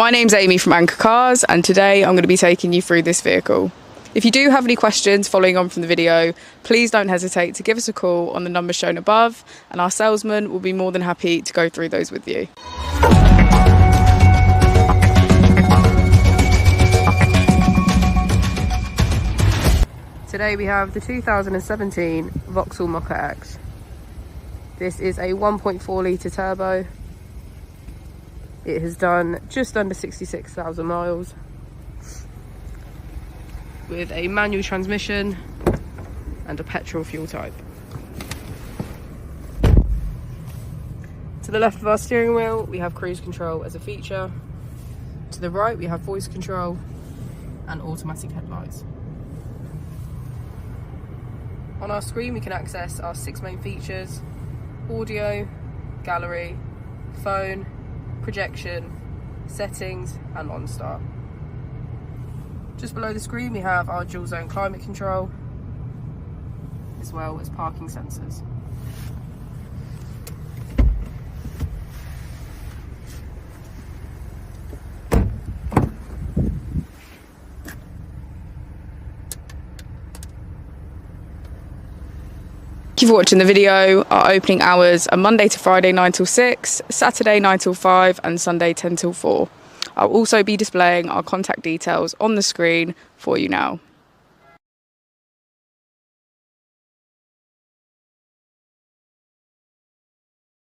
My name's Amy from Anchor Cars, and today I'm going to be taking you through this vehicle. If you do have any questions following on from the video, please don't hesitate to give us a call on the number shown above, and our salesman will be more than happy to go through those with you. Today we have the 2017 Vauxhall Mokka X. This is a 1.4 litre turbo. It has done just under 66,000 miles with a manual transmission and a petrol fuel type. To the left of our steering wheel we have cruise control as a feature. To the right we have voice control and automatic headlights. On our screen we can access our 6 main features: audio, gallery, phone, projection, settings and OnStart. Just below the screen we have our dual zone climate control as well as parking sensors. Thank you for watching the video. Our opening hours are Monday to Friday 9 till 6, Saturday 9 till 5 and Sunday 10 till 4. I'll also be displaying our contact details on the screen for you now.